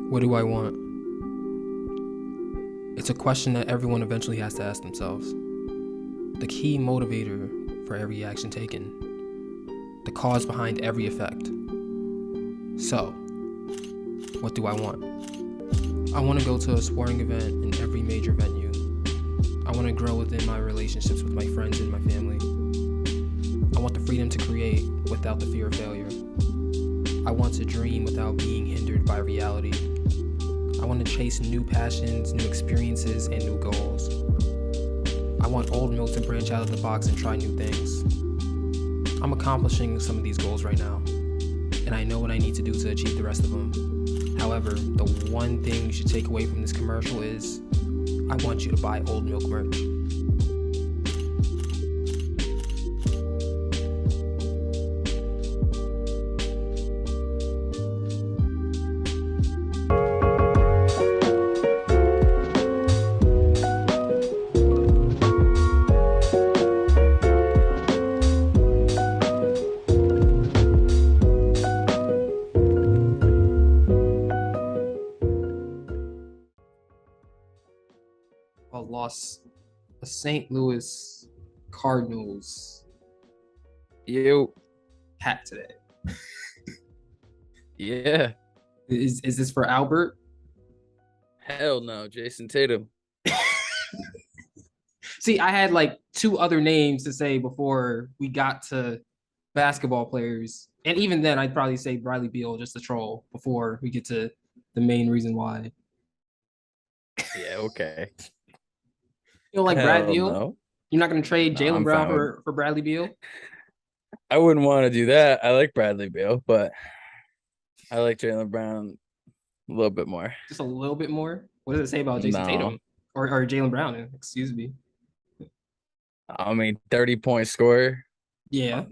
What do I want? It's a question that everyone eventually has to ask themselves. The key motivator for every action taken. The cause behind every effect. So, what do I want? I want to go to a sporting event in every major venue. I want to grow within my relationships with my friends and my family. I want the freedom to create without the fear of failure. I want to dream without being hindered by reality. I want to chase new passions, new experiences, and new goals. I want OldMilk to branch out of the box and try new things. I'm accomplishing some of these goals right now, and I know what I need to do to achieve the rest of them. However, the one thing you should take away from this commercial is, I want you to buy OldMilk merch. Lost the St. Louis Cardinals You, hat today. yeah. Is this for Albert? Hell no, Jason Tatum. See, I had like two other names to say before we got to basketball players. And even then, I'd probably say Bradley Beal just to troll before we get to the main reason why. Yeah, okay. You don't like Brad Hell Beal? no. You're not going to trade No, Jalen I'm Brown fine with. for Bradley Beal? I wouldn't want to do that. I like Bradley Beal, but I like Jalen Brown a little bit more. Just a little bit more? What does it say about Jason No, Tatum? Or Jalen Brown, excuse me. I mean 30-point scorer. Yeah.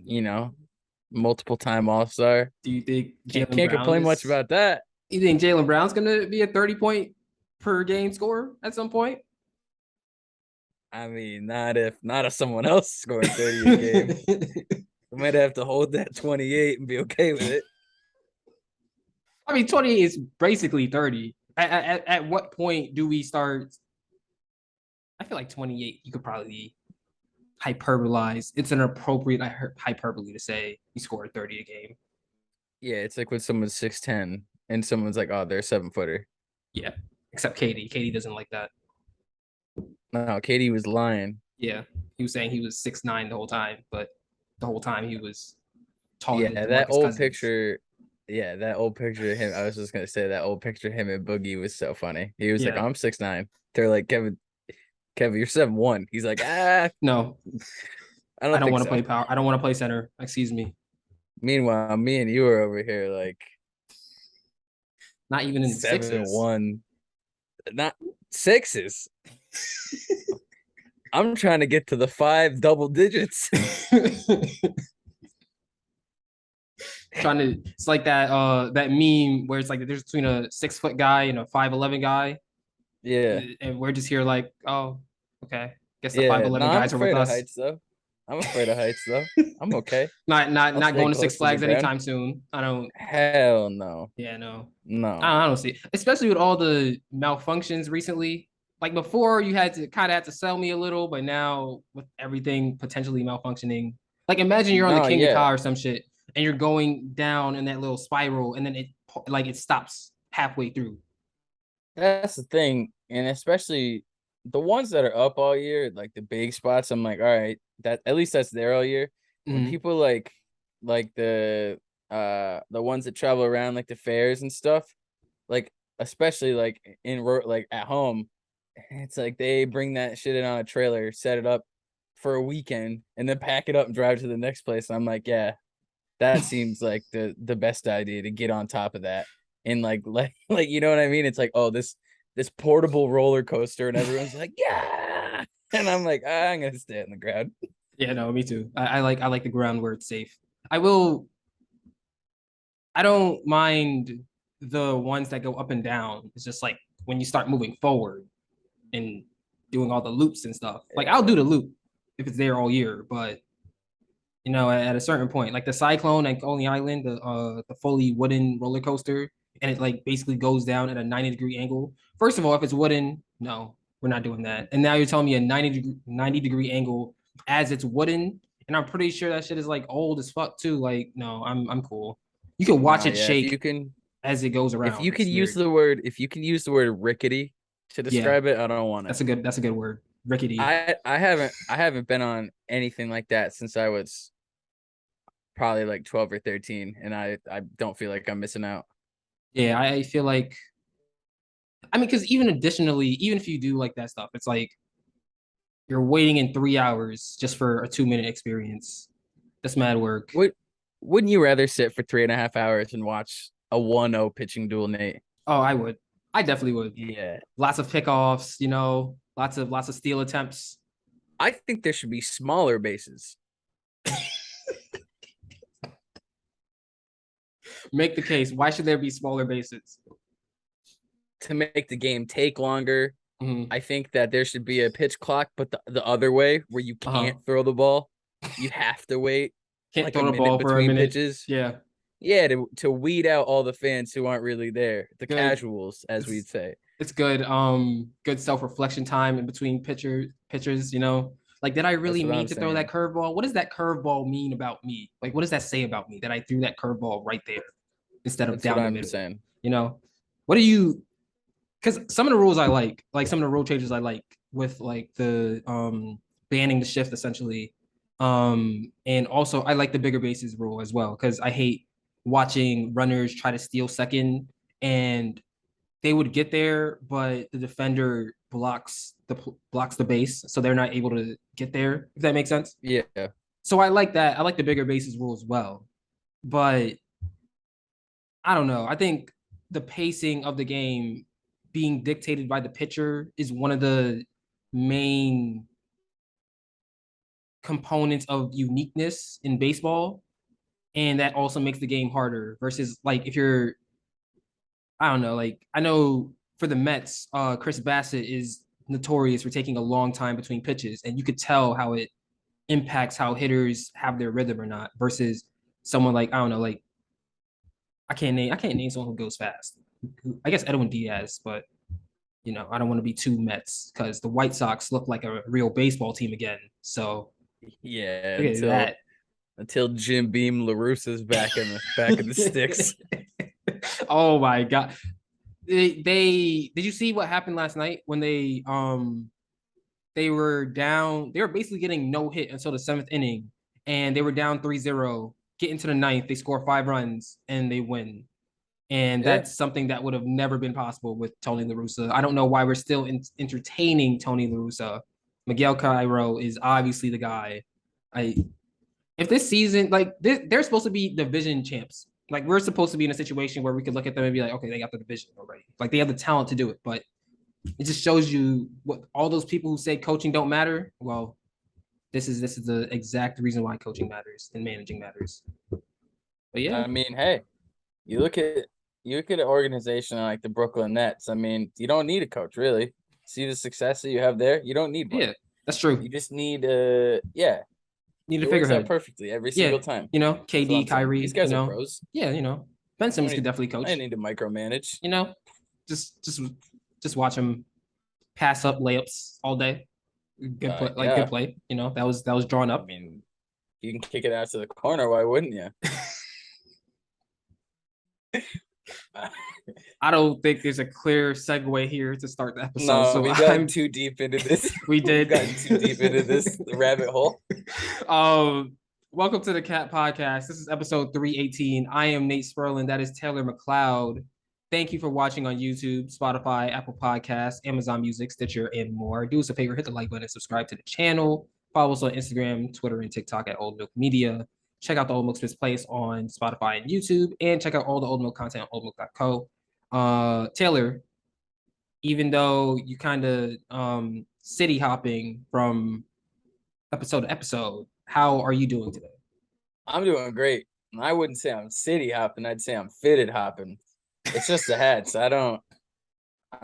Multiple time All-Star. Do you think Can't Jalen can't Brown complain much is... about that. You think Jalen Brown's going to be a 30-point per game scorer at some point? I mean, not if someone else scoring 30 a game. We might have to hold that 28 and be okay with it. I mean, 28 is basically 30. At what point do we start? I feel like 28, you could probably hyperbolize. It's an appropriate hyperbole to say you scored 30 a game. Yeah, it's like when someone's 6'10" and someone's like, oh, they're a 7-footer. Yeah, except Katie. Katie doesn't like that. No, Katie was lying. Yeah, he was saying he was 6'9" the whole time, but the whole time he was taller Yeah, than that DeMarcus old Cousins. picture. Yeah, that old picture of him. I was just gonna say that old picture of him and Boogie was so funny. He was like, Yeah. I'm 6'9". They're like, Kevin, you're 7'1". He's like, No, I I don't don't think want to so. play power. I don't want to play center. Excuse me. Meanwhile, me and you are over here like Not even in the sixes. 7'1", not sixes. I'm trying to get to the 5 double digits. Trying to, it's like that meme where it's like the difference between a 6-foot guy and a 5'11" guy, Yeah, and we're just here like, oh, okay, guess the yeah. 5'11" No, I'm guys are with afraid of us. heights though. I'm afid of heights though. I'm okay. Not Stay going to Six close to the Flags ground. anytime soon. I don't. Hell no. Yeah, no. No. I don't see, especially with all the malfunctions recently. Like before, you had to kind of have to sell me a little, but now with everything potentially malfunctioning, like imagine you're on the No, King of yeah. Ka or some shit, and you're going down in that little spiral, and then it stops halfway through. That's the thing. And especially the ones that are up all year, like the big spots, I'm like, all right, that at least that's there all year. When Mhm. people like the ones that travel around like the fairs and stuff, like especially like like at home, it's like they bring that shit in on a trailer, set it up for a weekend, and then pack it up and drive to the next place. And I'm like, yeah, that seems like the best idea to get on top of that. And like you know what I mean? It's like, oh, this portable roller coaster, and everyone's like, yeah. And I'm like, I'm gonna stay on the ground. Yeah, no, me too. I like the ground where it's safe. I will. I don't mind the ones that go up and down. It's just like when you start moving forward and doing all the loops and stuff. Like I'll do the loop if it's there all year, but at a certain point, like the Cyclone at Coney Island, the fully wooden roller coaster, and it like basically goes down at a 90-degree angle. First of all, if it's wooden, no, we're not doing that. And now you're telling me a 90-degree angle as it's wooden, and I'm pretty sure that shit is like old as fuck too. Like, no, I'm cool. You can watch Nah, it yeah. If shake you can, as it goes if around. you It's can use weird. the word rickety to Yeah, describe it, I don't want it. that's a good word. Rickety. I haven't been on anything like that since I was probably like 12 or 13, and I don't feel like I'm missing out. Yeah, I feel like I mean, because even additionally, even if you do like that stuff, it's like you're waiting in 3 hours just for a 2 minute experience. That's mad work. Would wouldn't you rather sit for 3.5 hours and watch a 1-0 pitching duel, Nate? Oh, I would. I definitely would. Yeah. Lots of pickoffs, lots of steal attempts. I think there should be smaller bases. Make the case. Why should there be smaller bases? To make the game take longer. Mm-hmm. I think that there should be a pitch clock, but the other way where you can't throw the ball. You have to wait Can't like a throw the minute ball for a between minute. pitches. Yeah, Yeah, to weed out all the fans who aren't really there, the good. casuals, as It's we'd say. it's good. Good self reflection time in between pitchers. Like, did I That's really what mean I'm to throw that saying. curveball? What does that curveball mean about me? Like, what does that say about me that I threw that curveball right there instead of That's what down the I'm middle? saying. You know, what do you? Because some of the rules I like some of the rule changes I like with like the banning the shift essentially, and also I like the bigger bases rule as well because I hate watching runners try to steal second and they would get there, but the defender blocks the base, so they're not able to get there. If that makes sense. Yeah. So I like that. I like the bigger bases rule as well, but I don't know. I think the pacing of the game being dictated by the pitcher is one of the main components of uniqueness in baseball. And that also makes the game harder versus like if you're, I don't know, like I know for the Mets, Chris Bassett is notorious for taking a long time between pitches, and you could tell how it impacts how hitters have their rhythm or not versus someone like I don't know, like I can't name someone who goes fast. I guess Edwin Diaz, but I don't want to be too Mets because the White Sox look like a real baseball team again. So Yeah. look at that. Until Jim Beam LaRussa's back in the sticks. Oh my god. They did you see what happened last night when they were down, they were basically getting no hit until the seventh inning, and they were down 3-0, get into the ninth, they score 5 runs and they win. And Yeah. that's something that would have never been possible with Tony La Russa. I don't know why we're still entertaining Tony La Russa. Miguel Cairo is obviously the guy. I If this season, like they're supposed to be division champs. Like we're supposed to be in a situation where we could look at them and be like, okay, they got the division already. Like they have the talent to do it, but it just shows you what all those people who say coaching don't matter. Well, this is the exact reason why coaching matters and managing matters. But yeah, I mean, hey, you look at an organization like the Brooklyn Nets. I mean, you don't need a coach really. See the success that you have there. You don't need one. yeah, that's true. You just need Need a it works out figurehead. perfectly every Yeah, single time. That's what KD, I'm saying. These Kyrie, guys are pros. yeah, Ben I Simmons need, could definitely I coach. need to micromanage. Just watch him pass up layups all day. Good play, like Yeah. good play. That was drawn I up. mean, you can kick it out to the corner. Why wouldn't you? I don't think there's a clear segue here to start the episode. No, So we got too deep into this. We did. We've gotten too deep into this rabbit hole. Welcome to the Cat Podcast. This is episode 318. I am Nate Sperlin. That is Taylor McLeod. Thank you for watching on YouTube, Spotify, Apple Podcasts, Amazon Music, Stitcher, and more. Do us a favor, hit the like button, and subscribe to the channel. Follow us on Instagram, Twitter, and TikTok at OldMilk Media. Check out the Old Milk Smith's Place on Spotify and YouTube, and check out all the Old Milk content on oldmilk.co. Taylor, even though you kind of city hopping from episode to episode, how are you doing today? I'm doing great. I wouldn't say I'm city hopping. I'd say I'm fitted hopping. It's just the hats. I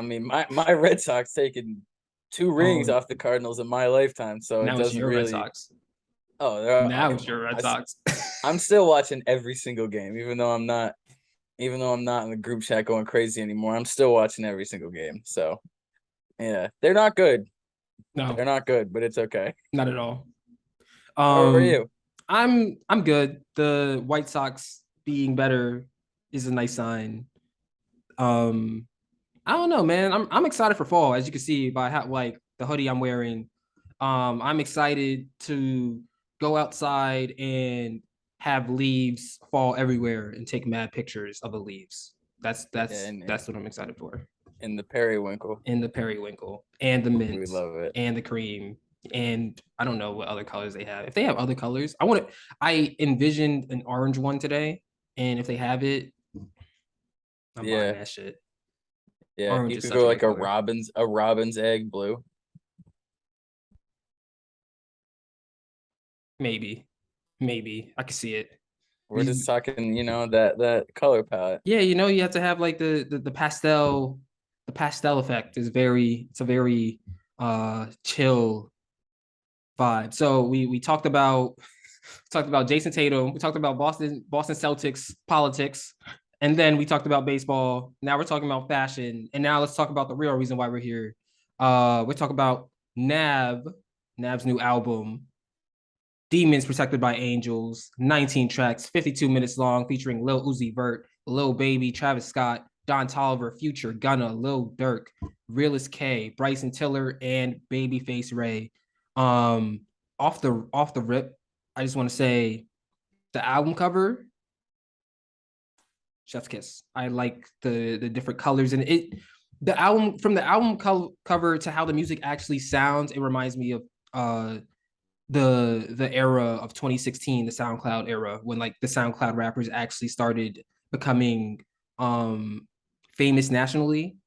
mean, my Red Sox taking 2 rings off the Cardinals in my lifetime, so now it doesn't really. Red Sox. Oh, now it's your Red Sox. I'm still watching every single game, even though I'm not even though I'm not in the group chat going crazy anymore, I'm still watching every single game. So yeah, they're not good. No, They're not good, but it's okay. not at all. How are Um, you? I'm good. The White Sox being better is a nice sign. Um, I don't know, man. I'm excited for fall, as you can see by how like the hoodie I'm wearing. I'm excited to go outside and have leaves fall everywhere and take mad pictures of the leaves. That's Yeah, that's that's what I'm excited for. in the periwinkle. And the periwinkle and the mint We love it. and the cream and I don't know what other colors they have. If they have other colors, I want to. I envisioned an orange one today, and if they have it, I'm buying Yeah. that shit. Yeah. Orange You is could such go a good like color. a robin's egg blue. Maybe, maybe I can see it. We're just talking, that color palette. Yeah, you have to have like the pastel. The pastel effect is very. It's a very chill vibe. So we talked about Jason Tatum. We talked about Boston Celtics politics, and then we talked about baseball. Now we're talking about fashion, and now let's talk about the real reason why we're here. We're talking about Nav's new album, Demons Protected by Angels, 19 tracks, 52 minutes long, featuring Lil Uzi Vert, Lil Baby, Travis Scott, Don Toliver, Future, Gunna, Lil Durk, Realist K, Bryson Tiller, and Babyface Ray. Um, off the rip, I just want to say the album cover, chef's kiss. I like the different colors and it. The album from the album cover to how the music actually sounds, it reminds me of the era of 2016, the SoundCloud era, when like the SoundCloud rappers actually started becoming um famous nationally.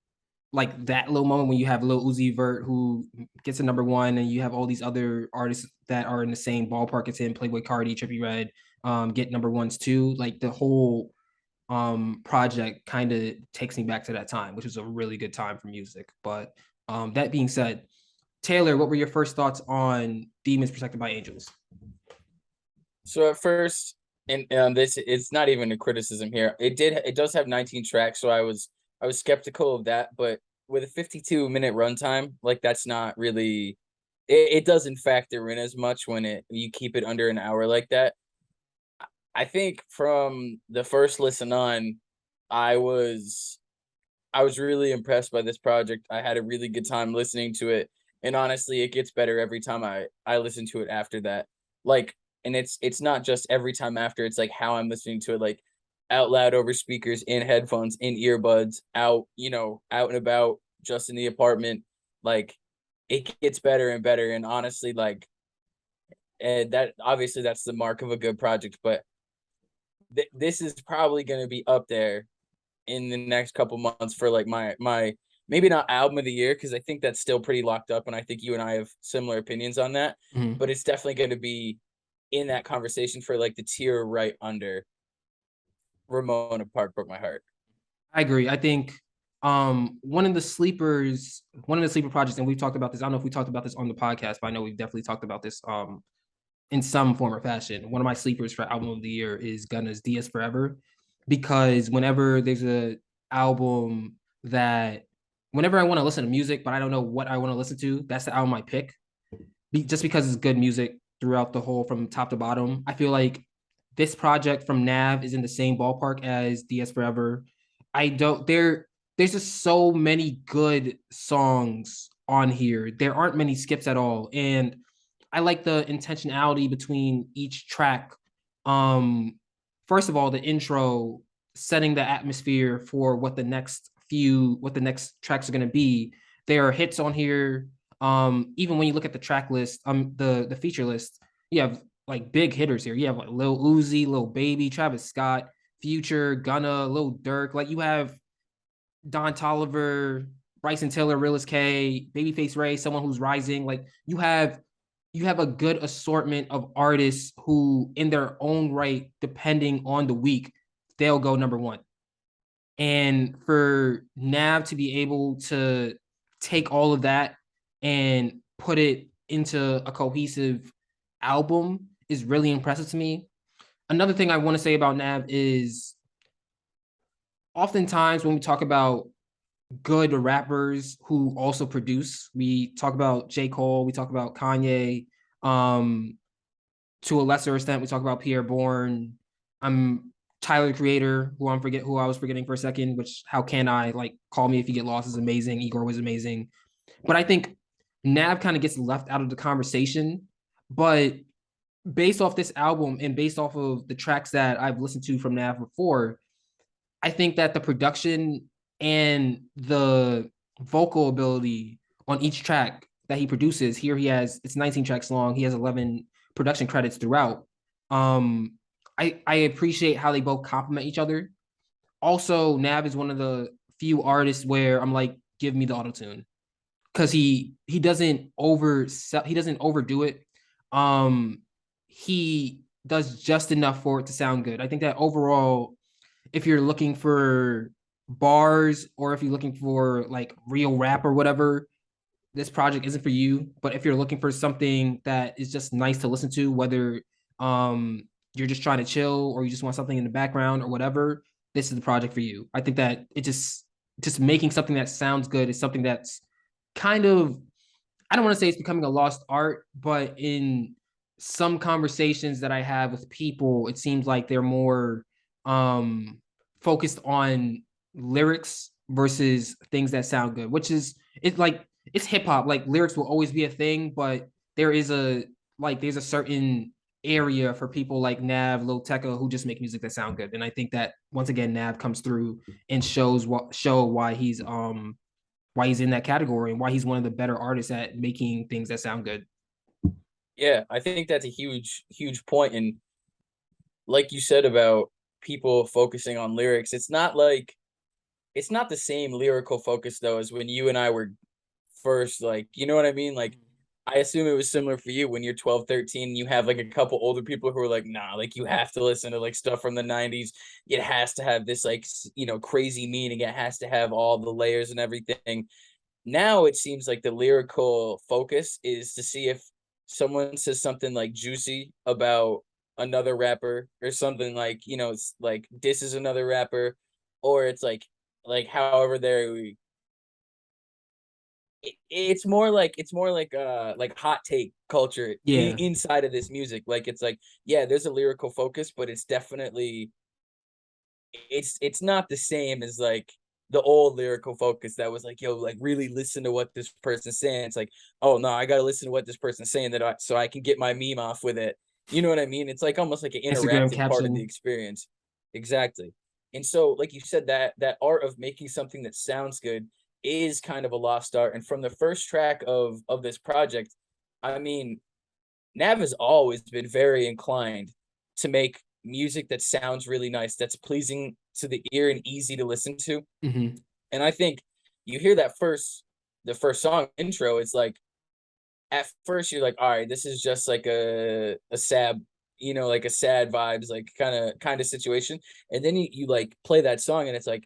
Like that little moment when you have Lil Uzi Vert who gets a number one, and you have all these other artists that are in the same ballpark as him, Playboy Cardi, Trippie Redd, get number ones too. Like the whole project kind of takes me back to that time, which was a really good time for music. But that being said, Taylor, what were your first thoughts on Demons Protected by Angels? So at first, and this it's not even a criticism here. It does have 19 tracks, so I was skeptical of that, but with a 52-minute runtime, like that's not really it doesn't factor in as much when you keep it under an hour like that. I think from the first listen on, I was I was really impressed by this project. I had a really good time listening to it, and honestly, it gets better every time I listen to it after that. Like, and it's not just every time after, it's like how I'm listening to it, like out loud over speakers, in headphones, in earbuds, out and about, just in the apartment. Like, it gets better and better, and honestly, like, and that obviously that's the mark of a good project, but this is probably going to be up there in the next couple months for like my maybe not album of the year, because I think that's still pretty locked up, and I think you and I have similar opinions on that. Mm-hmm. But it's definitely going to be in that conversation for like the tier right under Ramona Park broke my heart. I agree. I think one of the sleeper projects, and we've talked about this. I don't know if we talked about this on the podcast, but I know we've definitely talked about this in some form or fashion. One of my sleepers for album of the year is Gunna's DS Forever, because whenever there's a album that whenever I want to listen to music, but I don't know what I want to listen to, that's the album I pick. Just because it's good music throughout the whole from top to bottom. I feel like this project from Nav is in the same ballpark as DS Forever. I don't there's just so many good songs on here. There aren't many skips at all. And I like the intentionality between each track. Um, First of all, the intro setting the atmosphere for what the next tracks are gonna be. There are hits on here. Even when you look at the track list, the feature list, you have like big hitters here. You have like Lil Uzi, Lil Baby, Travis Scott, Future, Gunna, Lil Durk. Like you have Don Toliver, Bryson Tiller, Realist K, Babyface Ray, someone who's rising. Like you have a good assortment of artists who, in their own right, depending on the week, they'll go number one. And for Nav to be able to take all of that and put it into a cohesive album is really impressive to me. Another thing I want to say about Nav is oftentimes when we talk about good rappers who also produce, we talk about J. Cole, we talk about Kanye, um, to a lesser extent, we talk about Pierre Bourne. I'm Tyler the Creator, who I was forgetting for a second, which how can I like call me if you get lost is amazing. Igor was amazing. But I think Nav kind of gets left out of the conversation. But based off this album and based off of the tracks that I've listened to from Nav before, I think that the production and the vocal ability on each track that he produces, here he has it's 19 tracks long. He has 11 production credits throughout. Um, I appreciate how they both complement each other. Also, Nav is one of the few artists where I'm like, give me the auto tune because he doesn't he doesn't overdo it. Um, he does just enough for it to sound good. I think that overall, if you're looking for bars or if you're looking for like real rap or whatever, this project isn't for you. But if you're looking for something that is just nice to listen to, whether you're just trying to chill or you just want something in the background or whatever, this is the project for you. I think that it just making something that sounds good is something that's kind of, I don't want to say it's becoming a lost art, but in some conversations that I have with people, it seems like they're more um focused on lyrics versus things that sound good, which is it's like it's hip hop. Like lyrics will always be a thing, but there is a there's a certain area for people like Nav, Lil Tecca who just make music that sound good. And I think that once again Nav comes through and show why he's in that category and why he's one of the better artists at making things that sound good. Yeah, I think that's a huge point. And like you said about people focusing on lyrics, it's not the same lyrical focus though as when you and I were first, like, you know what I mean? Like, I assume it was similar for you when you're 12, 13, you have like a couple older people who are like, nah, like you have to listen to like stuff from the 90s. It has to have this like, crazy meaning. It has to have all the layers and everything. Now it seems like the lyrical focus is to see if someone says something like juicy about another rapper or something like, it's like this is another rapper, or it's like however they're it's more like hot take culture Yeah, inside of this music. Like it's like, yeah, there's a lyrical focus, but it's definitely it's not the same as like the old lyrical focus that was like, yo, like really listen to what this person's saying. It's like, oh no, I gotta listen to what this person's saying so I can get my meme off with it. You know what I mean? It's like almost like an Instagram interactive part of the caption. experience. Exactly. And so, like you said, that art of making something that sounds good is kind of a lost art. And from the first track of this project, I mean, Nav has always been very inclined to make music that sounds really nice, that's pleasing to the ear and easy to listen to. Mm-hmm. And I think you hear the first song intro, it's like at first you're like, all right, this is just like a sad, like a sad vibes, like kind of situation. And then you like play that song and it's like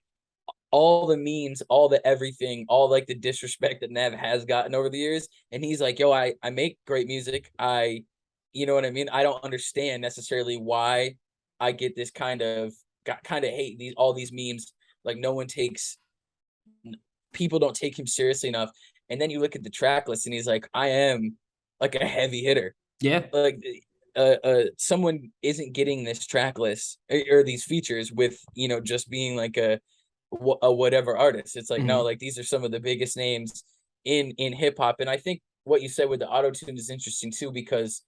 all the memes, all the everything, all like the disrespect that Nav has gotten over the years. And he's like, yo, I make great music. You know what I mean? I don't understand necessarily why I get this kind of hate these all these memes. Like no one takes people don't take him seriously enough. And then you look at the track list and he's like, I am like a heavy hitter. Yeah. Like someone isn't getting this track list or these features with, just being like a whatever artist. It's like, no, Mm-hmm. like these are some of the biggest names in hip hop. And I think what you said with the auto tune is interesting too, because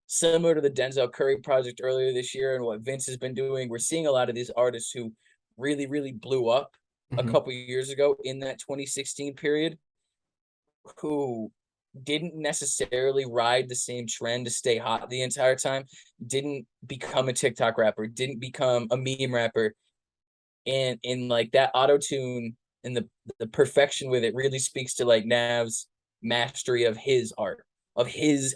similar to the Denzel Curry project earlier this year and what Vince has been doing, we're seeing a lot of these artists who really blew up a Mm-hmm. couple years ago in that 2016 period, who didn't necessarily ride the same trend to stay hot the entire time, didn't become a TikTok rapper, didn't become a meme rapper, and in like that auto tune and the perfection with it really speaks to like Nav's mastery of his art, of his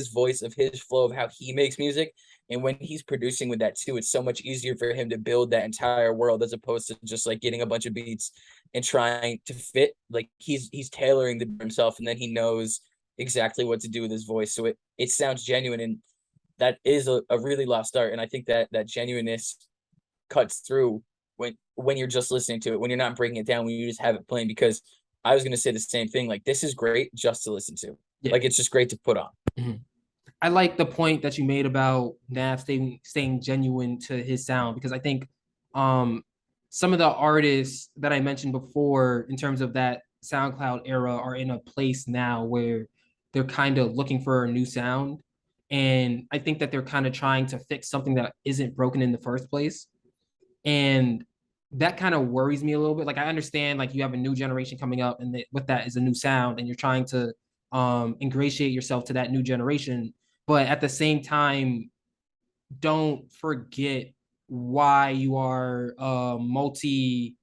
voice, of his flow, of how he makes music. And when he's producing with that too, it's so much easier for him to build that entire world as opposed to just like getting a bunch of beats and trying to fit. Like he's tailoring the himself, and then he knows exactly what to do with his voice, so it sounds genuine. And that is a really lost art. And I think that genuineness cuts through when you're just listening to it, when you're not breaking it down, when you just have it playing. Because I was gonna say the same thing. Like this is great just to listen to. Yeah. Like it's just great to put on. Mhm. I like the point that you made about Nav staying genuine to his sound, because I think um some of the artists that I mentioned before in terms of that SoundCloud era are in a place now where they're kind of looking for a new sound. And I think that they're kind of trying to fix something that isn't broken in the first place. And that kind of worries me a little bit. Like I understand like you have a new generation coming up, and with that is a new sound, and you're trying to ingratiate yourself to that new generation. But at the same time, don't forget why you are a multi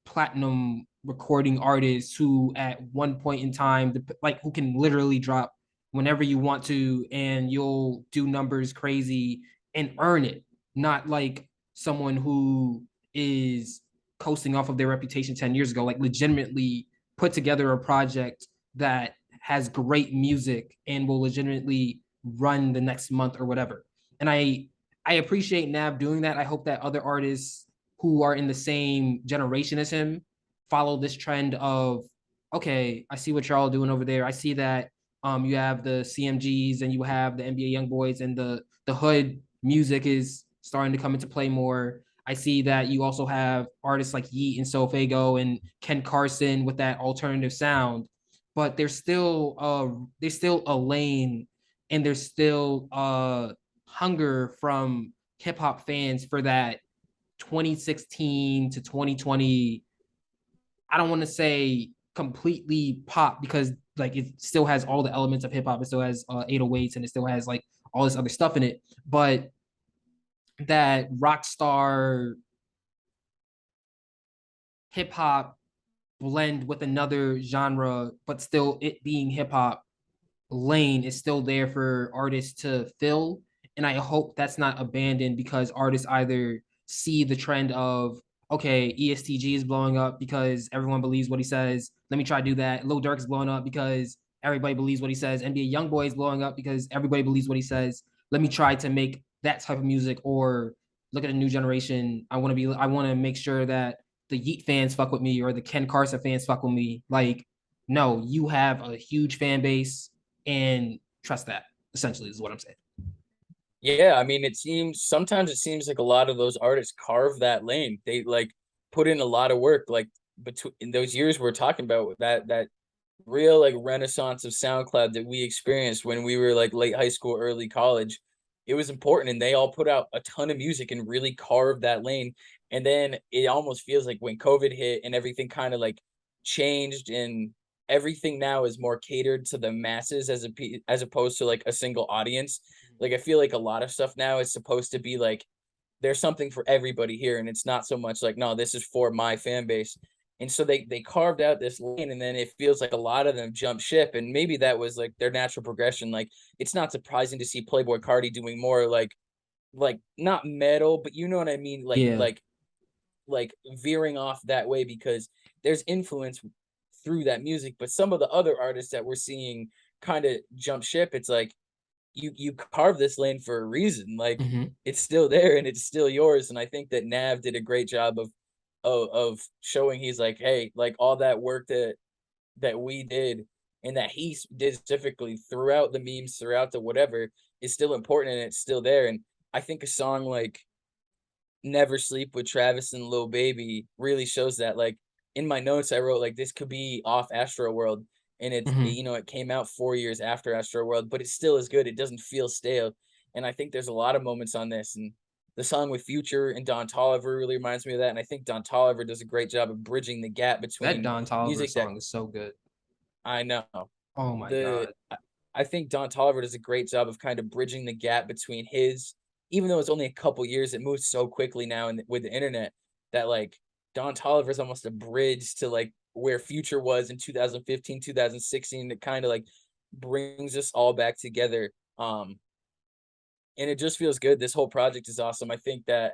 platinum recording artists who at one point in time, like who can literally drop whenever you want to, and you'll do numbers crazy and earn it, not like someone who is coasting off of their reputation 10 years ago, like legitimately put together a project that has great music and will legitimately run the next month or whatever. And I appreciate Nav doing that. I hope that other artists who are in the same generation as him follow this trend of, okay, I see what you're all doing over there. I see that you have the CMGs and you have the NBA Young Boys, and the hood music is starting to come into play more. I see that you also have artists like Yeet and Sofago and Ken Carson with that alternative sound, but there's still a lane, and there's still hunger from hip hop fans for that 2016 to 2020. I don't want to say completely pop, because like it still has all the elements of hip hop. It still has 808s, and it still has like all this other stuff in it. But that rock star hip hop blend with another genre, but still it being hip hop, lane is still there for artists to fill. And I hope that's not abandoned because artists either see the trend of, okay, ESTG is blowing up because everyone believes what he says. Let me try to do that. Lil Durk is blowing up because everybody believes what he says. NBA Youngboy is blowing up because everybody believes what he says. Let me try to make that type of music. Or look at a new generation. I want to make sure that the Yeet fans fuck with me, or the Ken Carson fans fuck with me. Like, no, you have a huge fan base, and trust that, essentially, is what I'm saying. Yeah, I mean, sometimes it seems like a lot of those artists carve that lane. They like put in a lot of work, like between in those years we're talking about, that real like renaissance of SoundCloud that we experienced when we were like late high school, early college. It was important, and they all put out a ton of music and really carved that lane. And then it almost feels like when COVID hit and everything kind of like changed, and everything now is more catered to the masses as opposed to like a single audience. Like I feel like a lot of stuff now is supposed to be like there's something for everybody here, and it's not so much like, no, this is for my fan base. And so they carved out this lane, and then it feels like a lot of them jump ship, and maybe that was like their natural progression. Like it's not surprising to see Playboy Cardi doing more like not metal, but you know what I mean, Yeah. like veering off that way because there's influence through that music. But some of the other artists that we're seeing kind of jump ship, it's like you carve this lane for a reason. Like Mm-hmm. it's still there and it's still yours. And I think that Nav did a great job of showing he's like, hey, like all that work that we did and that he did specifically throughout the memes, throughout the whatever, is still important and it's still there. And I think a song like Never Sleep with Travis and Lil Baby really shows that. Like in my notes, I wrote like this could be off Astro World, and Mm-hmm. you know it came out 4 years after Astro World, but it still is good. It doesn't feel stale, and I think there's a lot of moments on this. And the song with Future and Don Toliver really reminds me of that. And I think Don Toliver does a great job of bridging the gap That between Don Toliver music that song is so good. I know Oh my the god. I think Don Toliver does a great job of kind of bridging the gap between his, even though it's only a couple years, it moves so quickly now and with the internet that like Don Toliver is almost a bridge to like where Future was in 2015, 2016. It kind of like brings us all back together. And it just feels good. This whole project is awesome. I think that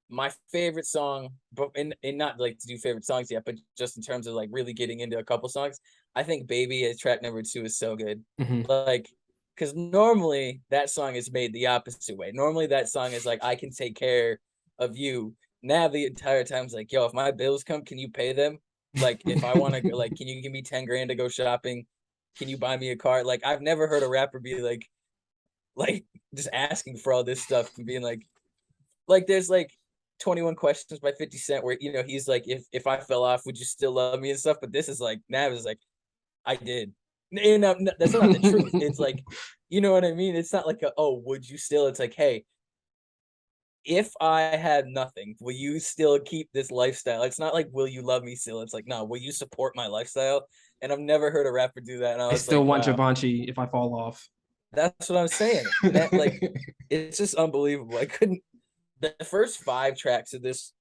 my favorite song, but in not like to do favorite songs yet, but just in terms of like really getting into a couple songs, I think "Baby" as track number 2 is so good. Mm-hmm. Like, because normally that song is made the opposite way. Normally that song is like, "I can take care of you," Nav the entire time is like, yo, if my bills come, can you pay them? Like, if I want to, like, can you give me 10 grand to go shopping? Can you buy me a car? Like, I've never heard a rapper be like just asking for all this stuff and being like there's like 21 Questions by 50 Cent where he's like, if I fell off, would you still love me and stuff? But this is like Nav is like, I did. And that's not the truth. It's like, you know what I mean? It's not like oh, would you still? It's like, hey, if I had nothing, will you still keep this lifestyle? It's not like, will you love me still? It's like, no, will you support my lifestyle? And I've never heard a rapper do that. And I I was like, still want wow, Givenchy if I fall off. that's what I'm saying. That like, it's just unbelievable. I couldn't. The first 5 tracks of this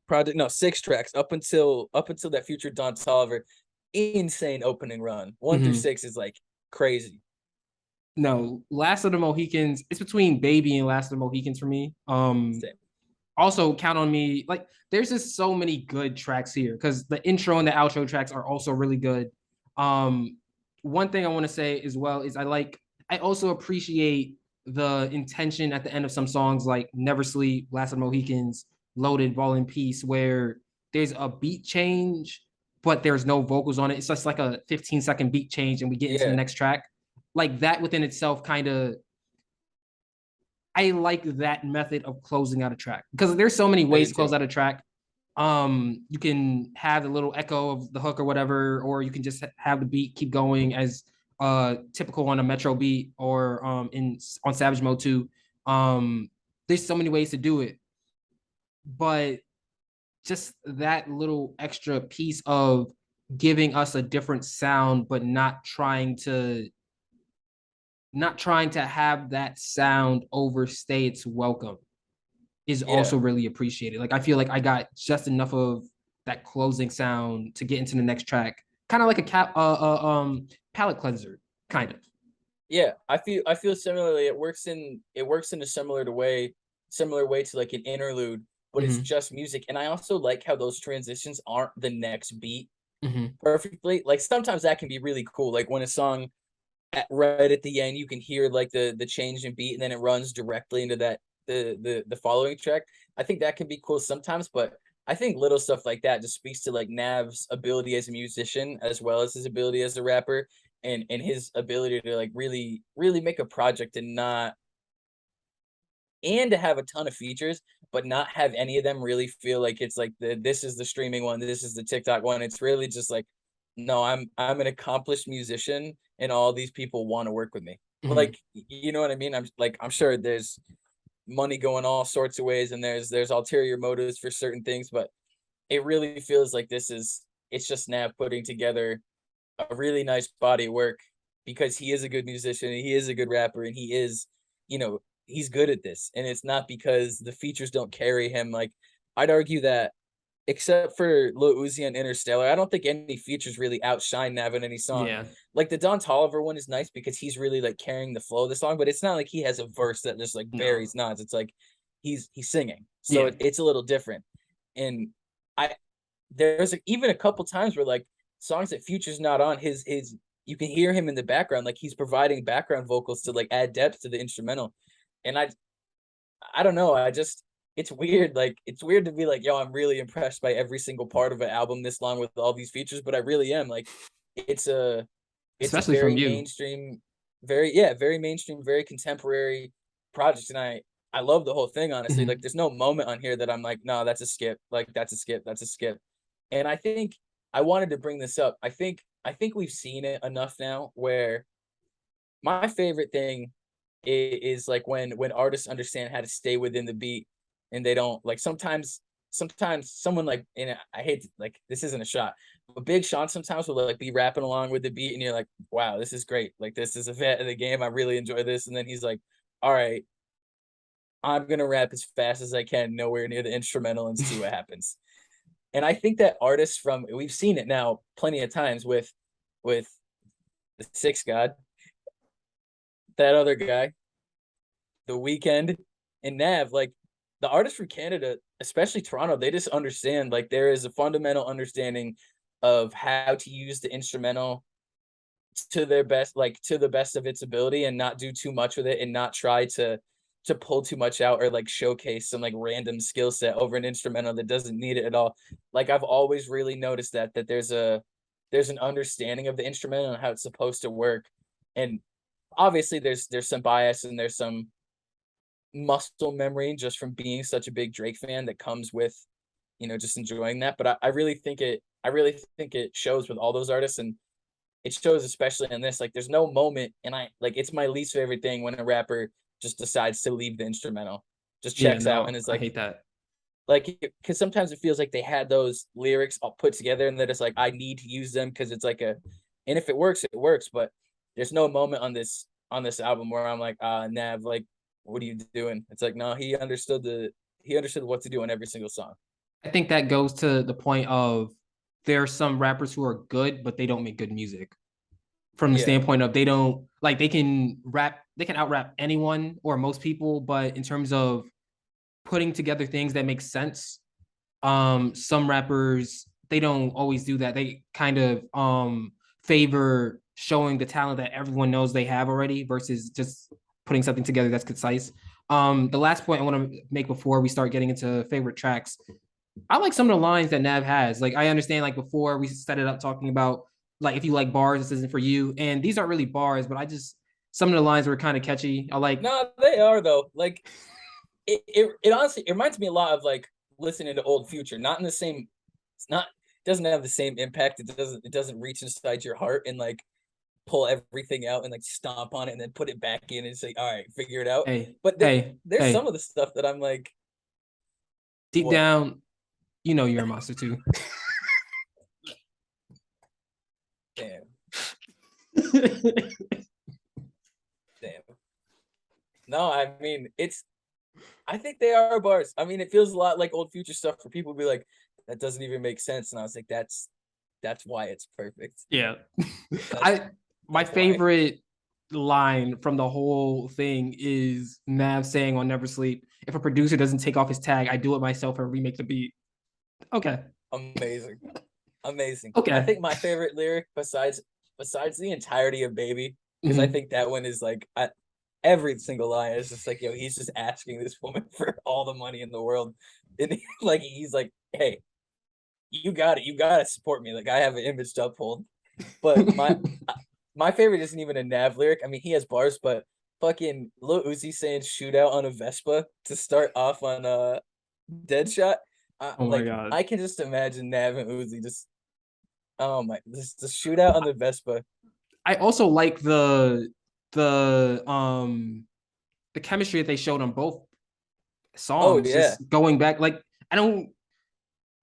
project, no, 6 tracks up until that Future Don Tolliver, insane opening run. 1 through 6 is like crazy. No, Last of the Mohicans. It's between Baby and Last of the Mohicans for me. Same. Also Count on Me. Like, there's just so many good tracks here because the intro and the outro tracks are also really good. Um, One thing I want to say as well is I also appreciate the intention at the end of some songs like Never Sleep, Last of the Mohicans, Loaded, Ball in Peace, where there's a beat change, but there's no vocals on it. It's just like a 15-second beat change, and we get into the Yeah, next track. Like that within itself kind of, I like that method of closing out a track because there's so many I do ways to close too. out a track. You can have the little echo of the hook or whatever, or you can just have the beat keep going as typical on a Metro beat or in on Savage Mode 2. There's so many ways to do it, but just that little extra piece of giving us a different sound, but not trying to have that sound overstay its welcome is Yeah. also really appreciated. Like I feel like I got just enough of that closing sound to get into the next track, kind of like palette cleanser, kind of. Yeah, I feel similarly. It works in a similar way to like an interlude, but it's Mm-hmm. just music. And I also like how those transitions aren't the next beat Mm-hmm. perfectly. Like sometimes that can be really cool. Like when a song right at the end you can hear like the change in beat and then it runs directly into that the following track. I think that can be cool sometimes, but I think little stuff like that just speaks to like Nav's ability as a musician as well as his ability as a rapper, and his ability to like really make a project and to have a ton of features, but not have any of them really feel like it's like this is the streaming one, this is the TikTok one. It's really just like, no, I'm an accomplished musician, and all these people want to work with me. Mm-hmm. Like, you know what I mean? I'm sure there's money going all sorts of ways, and there's ulterior motives for certain things, but it really feels like it's just Nav putting together a really nice body of work because he is a good musician and he is a good rapper and he is, you know, he's good at this. And it's not because the features don't carry him. Like I'd argue that except for Lil Uzi and Interstellar, I don't think any features really outshine Nav in any song. Yeah. Like the Don Tolliver one is nice because he's really like carrying the flow of the song, but it's not like he has a verse that just like No. buries nods. It's like he's singing, so Yeah. it's a little different. And I there's even a couple times where like songs that Future's not on, his you can hear him in the background, like he's providing background vocals to like add depth to the instrumental. And I don't know, it's weird. Like it's weird to be like, yo, I'm really impressed by every single part of an album this long with all these features, but I really am. Like it's a it's a Especially from very you. mainstream, very mainstream, very contemporary project. And I love the whole thing, honestly. Mm-hmm. Like there's no moment on here that I'm like, no, that's a skip. Like that's a skip, that's a skip. And I think I wanted to bring this up. I think we've seen it enough now where my favorite thing is like when artists understand how to stay within the beat and they don't like sometimes someone like, and I hate to, like this isn't a shot, but Big Sean sometimes will like be rapping along with the beat and you're like, wow, this is great. Like this is a vet of the game. I really enjoy this. And then he's like, all right, I'm gonna rap as fast as I can, nowhere near the instrumental, and see what happens. And I think that artists from we've seen it now plenty of times with the Six God, that other guy, the Weekend, and Nav, like the artists from Canada, especially Toronto, they just understand like there is a fundamental understanding of how to use the instrumental to their best, like to the best of its ability, and not do too much with it, and not try to to pull too much out or like showcase some like random skill set over an instrumental that doesn't need it at all. Like I've always really noticed that there's an understanding of the instrumental and how it's supposed to work. And obviously there's some bias and there's some muscle memory just from being such a big Drake fan that comes with, just enjoying that. But I really think it shows with all those artists, and it shows especially in this. Like, there's no moment, and it's my least favorite thing when a rapper just decides to leave the instrumental, just Yeah, checks out, no, and is I hate that. because sometimes it feels like they had those lyrics all put together, and that it's like I need to use them because it's like and if it works, it works. But there's no moment on this album where I'm like, Nav, like, what are you doing? It's like, no, he understood what to do on every single song. I think that goes to the point of there are some rappers who are good, but they don't make good music. From the Yeah. standpoint of they don't like they can rap, they can out rap anyone or most people, but in terms of putting together things that make sense, some rappers they don't always do that. They kind of favor showing the talent that everyone knows they have already versus just putting something together that's concise. The last point I want to make before we start getting into favorite tracks, I like some of the lines that Nav has. Like I understand, like before we set it up talking about like if you like bars, this isn't for you. And these aren't really bars, but I just some of the lines were kind of catchy. I like. No, they are though. Like it honestly it reminds me a lot of like listening to old Future. Not in the same. It's not. It doesn't have the same impact. It doesn't reach inside your heart and like pull everything out and like stomp on it and then put it back in and say, all right, figure it out. Hey, But hey, there's some hey. of the stuff that I'm like, Deep what? down, you know you're a monster too. Damn, damn. No, I mean it's. I think they are bars. I mean, it feels a lot like old Future stuff for people to be like, that doesn't even make sense. And I was like, that's why it's perfect. Yeah. That's I my that's why. favorite line from the whole thing is Nav saying on Never Sleep, if a producer doesn't take off his tag, I do it myself and remake the beat. Okay. Amazing. Amazing. I Okay. think my favorite lyric besides the entirety of Baby, because I Mm-hmm. think that one is like every single line is just like, yo, he's just asking this woman for all the money in the world. And like he's like, hey, you got to support me. Like I have an image to uphold. But my favorite isn't even a Nav lyric. I mean, he has bars, but fucking Lil Uzi saying shootout on a Vespa to start off on Deadshot. Oh my Like god. I can just imagine Nav and Uzi just oh my this the shootout on the Vespa. I also like the the chemistry that they showed on both Oh songs. yeah. Just going back, like I don't.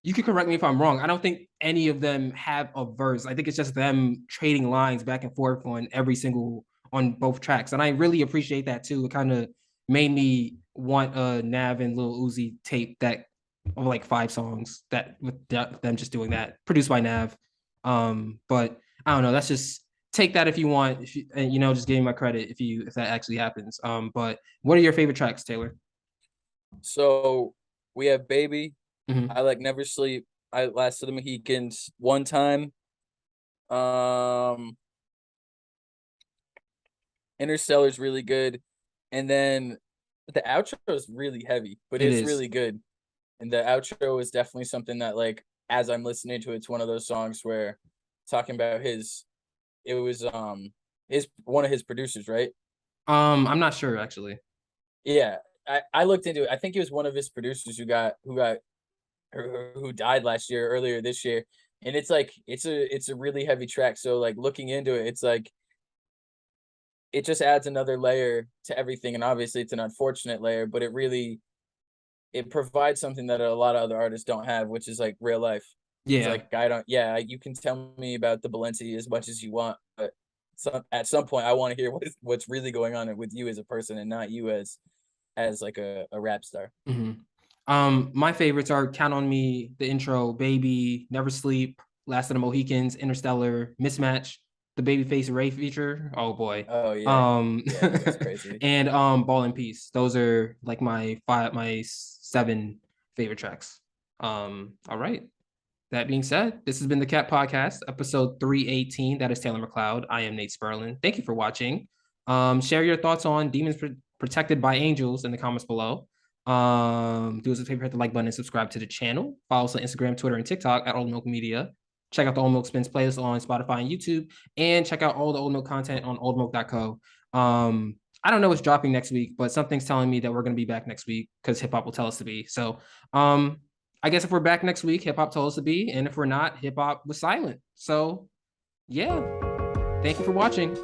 You can correct me if I'm wrong. I don't think any of them have a verse. I think it's just them trading lines back and forth on every single on both tracks, and I really appreciate that too. It kind of made me want a Nav and Lil Uzi tape that of like 5 songs that with them just doing that, produced by Nav. But I don't know. That's just take that if you want. If you, and just give me my credit if that actually happens. But what are your favorite tracks, Taylor? So we have Baby. Mm-hmm. I like Never Sleep. I Last of the Mohicans. One Time. Um Interstellar's really good. And then the outro is really heavy, but It it's is. really good. And the outro is definitely something that like as I'm listening to it, it's one of those songs where talking about it was his one of his producers, right? I'm not sure actually. Yeah. I looked into it. I think it was one of his producers who died last year, earlier this year. And it's like it's a really heavy track. So like looking into it, it's like it just adds another layer to everything. And obviously it's an unfortunate layer, but it provides something that a lot of other artists don't have, which is like real life. It's Yeah. like yeah, you can tell me about the Balenci as much as you want, but at some point I want to hear what's really going on with you as a person and not you as like a rap star. Mm-hmm. My favorites are Count on Me, the intro, Baby, Never Sleep, Last of the Mohicans, Interstellar, Mismatch, the Babyface Ray feature. Oh boy. Oh yeah. Um Yeah, that goes crazy. and Ball and Peace. Those are like my 7 favorite tracks. All right. That being said, this has been the Cat Podcast, episode 318. That is Taylor McLeod. I am Nate Sperlin. Thank you for watching. Share your thoughts on Demons protected by angels in the comments below. Do us a favor, hit the like button and subscribe to the channel. Follow us on Instagram, Twitter, and TikTok at OldMilk Media. Check out the Old Milk Spins playlist on Spotify and YouTube, and check out all the Old Milk content on oldmilk.co. I don't know what's dropping next week, but something's telling me that we're going to be back next week because hip hop will tell us to be. So, I guess if we're back next week, hip hop told us to be, and if we're not, hip hop was silent. So, yeah. Thank you for watching.